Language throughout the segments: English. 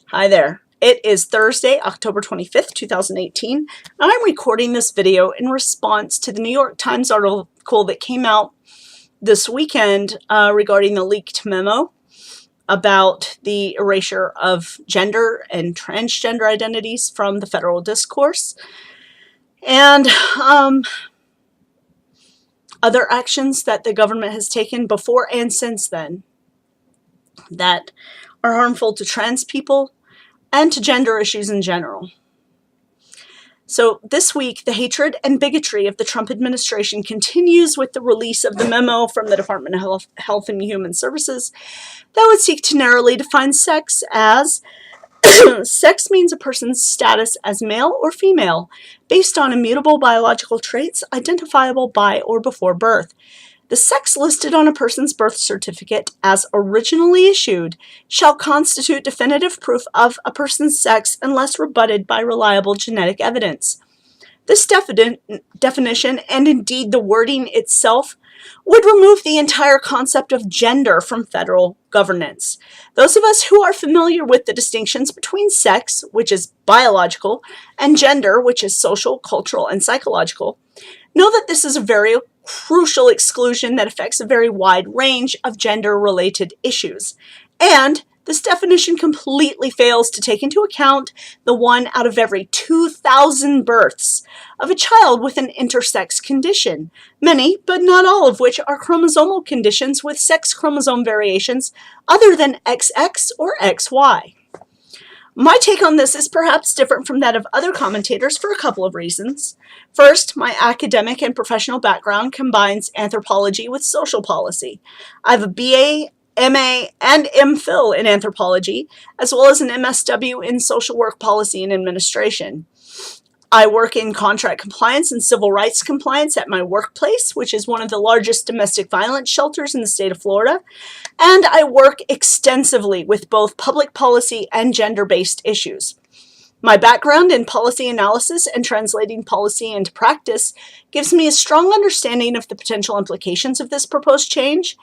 Hi there. It is Thursday, October 25th, 2018, and I'm recording this video in response to the New York Times article that came out this weekend regarding the leaked memo about the erasure of gender and transgender identities from the federal discourse, and other actions that the government has taken before and since then that are harmful to trans people and to gender issues in general. So this week, the hatred and bigotry of the Trump administration continues with the release of the memo from the Department of Health and Human Services that would seek to narrowly define sex as sex means a person's status as male or female based on immutable biological traits identifiable by or before birth. The sex listed on a person's birth certificate as originally issued shall constitute definitive proof of a person's sex unless rebutted by reliable genetic evidence. This definition, and indeed the wording itself, would remove the entire concept of gender from federal governance. Those of us who are familiar with the distinctions between sex, which is biological, and gender, which is social, cultural, and psychological, know that this is a very crucial exclusion that affects a very wide range of gender-related issues. And this definition completely fails to take into account the 1 out of every 2,000 births of a child with an intersex condition, many, but not all of which are chromosomal conditions with sex chromosome variations other than XX or XY. My take on this is perhaps different from that of other commentators for a couple of reasons. First, my academic and professional background combines anthropology with social policy. I have a BA, MA, and MPhil in anthropology, as well as an MSW in social work policy and administration. I work in contract compliance and civil rights compliance at my workplace, which is one of the largest domestic violence shelters in the state of Florida, and I work extensively with both public policy and gender-based issues. My background in policy analysis and translating policy into practice gives me a strong understanding of the potential implications of this proposed change,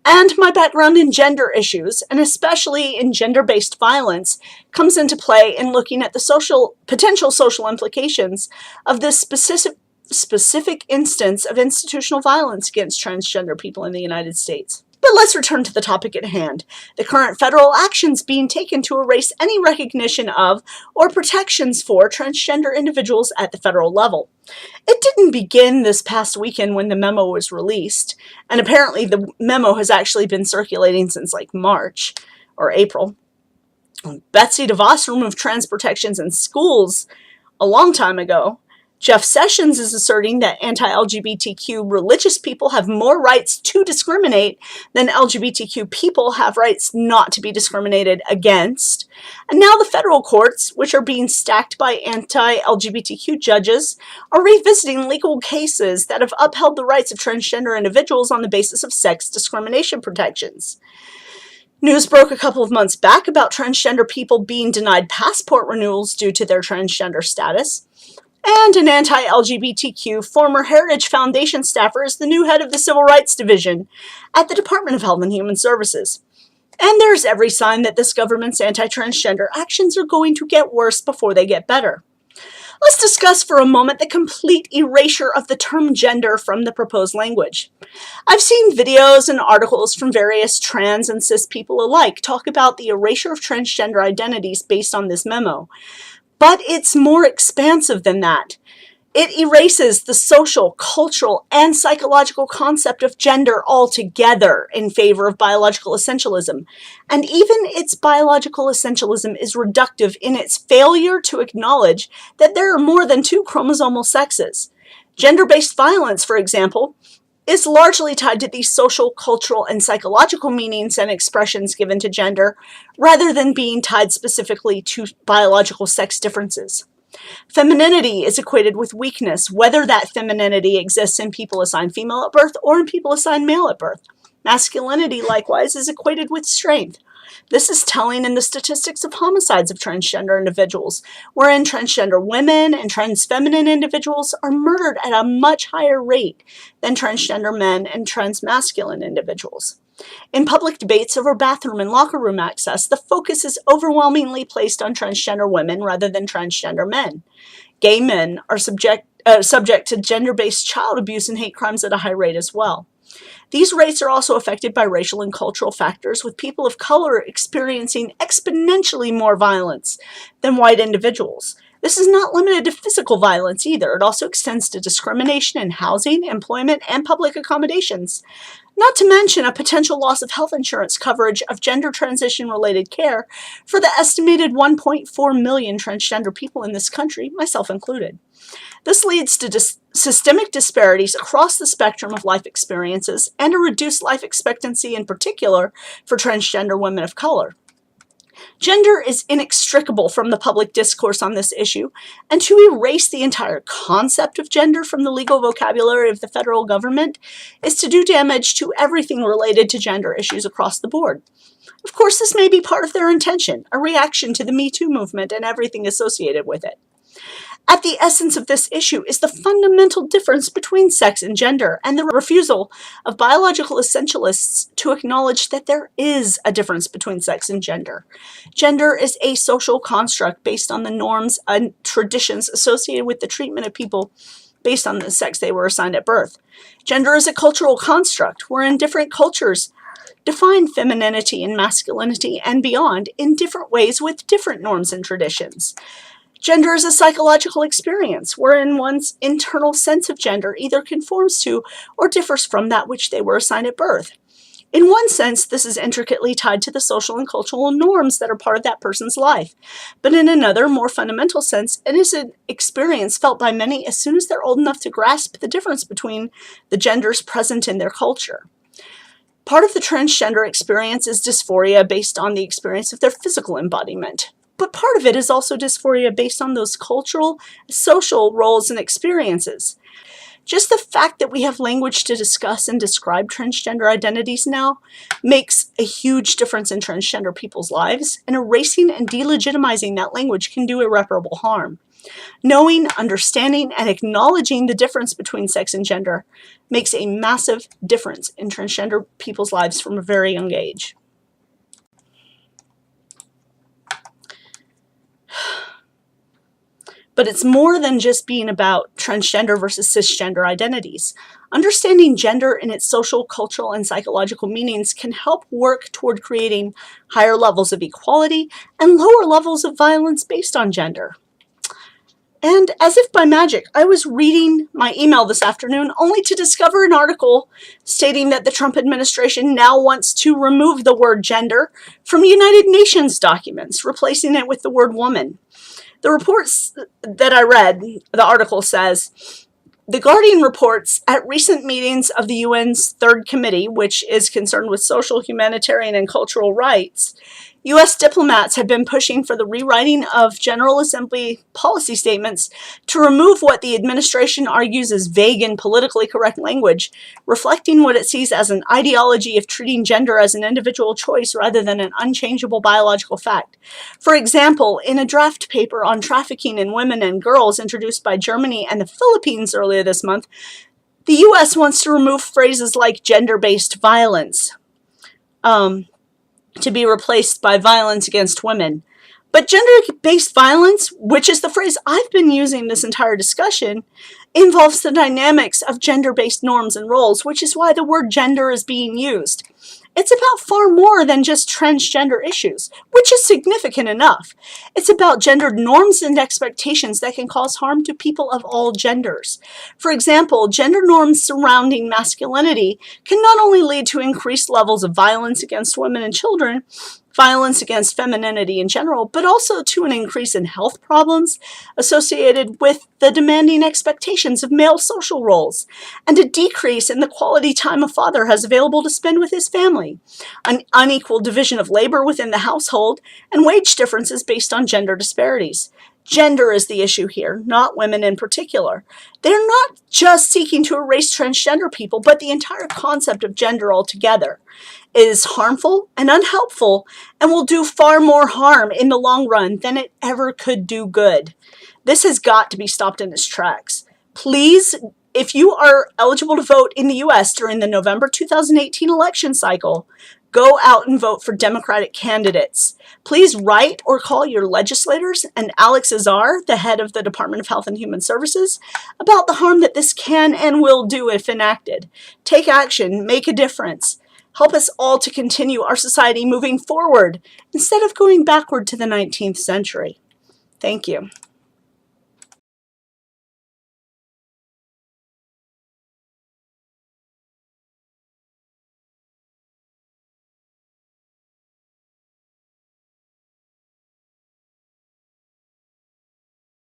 and my background in gender issues, and especially in gender-based violence, comes into play in looking at the potential social implications of this specific instance of institutional violence against transgender people in the United States. But let's return to the topic at hand, the current federal actions being taken to erase any recognition of or protections for transgender individuals at the federal level. It didn't begin this past weekend when the memo was released, and apparently the memo has actually been circulating since like March or April. Betsy DeVos removed trans protections in schools a long time ago. Jeff Sessions is asserting that anti-LGBTQ religious people have more rights to discriminate than LGBTQ people have rights not to be discriminated against. And now the federal courts, which are being stacked by anti-LGBTQ judges, are revisiting legal cases that have upheld the rights of transgender individuals on the basis of sex discrimination protections. News broke a couple of months back about transgender people being denied passport renewals due to their transgender status. And an anti-LGBTQ former Heritage Foundation staffer is the new head of the Civil Rights Division at the Department of Health and Human Services. And there's every sign that this government's anti-transgender actions are going to get worse before they get better. Let's discuss for a moment the complete erasure of the term gender from the proposed language. I've seen videos and articles from various trans and cis people alike talk about the erasure of transgender identities based on this memo. But it's more expansive than that. It erases the social, cultural, and psychological concept of gender altogether in favor of biological essentialism. And even its biological essentialism is reductive in its failure to acknowledge that there are more than two chromosomal sexes. Gender-based violence, for example, is largely tied to these social, cultural, and psychological meanings and expressions given to gender, rather than being tied specifically to biological sex differences. Femininity is equated with weakness, whether that femininity exists in people assigned female at birth or in people assigned male at birth. Masculinity, likewise, is equated with strength. This is telling in the statistics of homicides of transgender individuals, wherein transgender women and transfeminine individuals are murdered at a much higher rate than transgender men and transmasculine individuals. In public debates over bathroom and locker room access, the focus is overwhelmingly placed on transgender women rather than transgender men. Gay men are subject to gender-based child abuse and hate crimes at a high rate as well. These rates are also affected by racial and cultural factors, with people of color experiencing exponentially more violence than white individuals. This is not limited to physical violence either. It also extends to discrimination in housing, employment, and public accommodations. Not to mention a potential loss of health insurance coverage of gender transition-related care for the estimated 1.4 million transgender people in this country, myself included. This leads to systemic disparities across the spectrum of life experiences and a reduced life expectancy in particular for transgender women of color. Gender is inextricable from the public discourse on this issue, and to erase the entire concept of gender from the legal vocabulary of the federal government is to do damage to everything related to gender issues across the board. Of course, this may be part of their intention, a reaction to the Me Too movement and everything associated with it. At the essence of this issue is the fundamental difference between sex and gender, and the refusal of biological essentialists to acknowledge that there is a difference between sex and gender. Gender is a social construct based on the norms and traditions associated with the treatment of people based on the sex they were assigned at birth. Gender is a cultural construct wherein different cultures define femininity and masculinity and beyond in different ways with different norms and traditions. Gender is a psychological experience wherein one's internal sense of gender either conforms to or differs from that which they were assigned at birth. In one sense, this is intricately tied to the social and cultural norms that are part of that person's life. But in another, more fundamental sense, it is an experience felt by many as soon as they're old enough to grasp the difference between the genders present in their culture. Part of the transgender experience is dysphoria based on the experience of their physical embodiment. But part of it is also dysphoria based on those cultural, social roles and experiences. Just the fact that we have language to discuss and describe transgender identities now makes a huge difference in transgender people's lives, and erasing and delegitimizing that language can do irreparable harm. Knowing, understanding, and acknowledging the difference between sex and gender makes a massive difference in transgender people's lives from a very young age. But it's more than just being about transgender versus cisgender identities. Understanding gender in its social, cultural, and psychological meanings can help work toward creating higher levels of equality and lower levels of violence based on gender. And as if by magic, I was reading my email this afternoon only to discover an article stating that the Trump administration now wants to remove the word gender from United Nations documents, replacing it with the word woman. The reports that I read, the article says, The Guardian reports at recent meetings of the UN's Third Committee, which is concerned with social, humanitarian, and cultural rights, U.S. diplomats have been pushing for the rewriting of General Assembly policy statements to remove what the administration argues is vague and politically correct language, reflecting what it sees as an ideology of treating gender as an individual choice rather than an unchangeable biological fact. For example, in a draft paper on trafficking in women and girls introduced by Germany and the Philippines earlier this month, the U.S. wants to remove phrases like gender-based violence to be replaced by violence against women. But gender-based violence, which is the phrase I've been using this entire discussion, involves the dynamics of gender-based norms and roles, which is why the word gender is being used. It's about far more than just transgender issues, which is significant enough. It's about gendered norms and expectations that can cause harm to people of all genders. For example, gender norms surrounding masculinity can not only lead to increased levels of violence against women and children, violence against femininity in general, but also to an increase in health problems associated with the demanding expectations of male social roles, and a decrease in the quality time a father has available to spend with his family, an unequal division of labor within the household, and wage differences based on gender disparities. Gender is the issue here, not women in particular. They're not just seeking to erase transgender people, but the entire concept of gender altogether. It is harmful and unhelpful and will do far more harm in the long run than it ever could do good. This has got to be stopped in its tracks. Please If you are eligible to vote in the U.S. during the November 2018 election cycle, go out and vote for Democratic candidates. Please write or call your legislators and Alex Azar, the head of the Department of Health and Human Services, about the harm that this can and will do if enacted. Take action, make a difference. Help us all to continue our society moving forward instead of going backward to the 19th century. Thank you.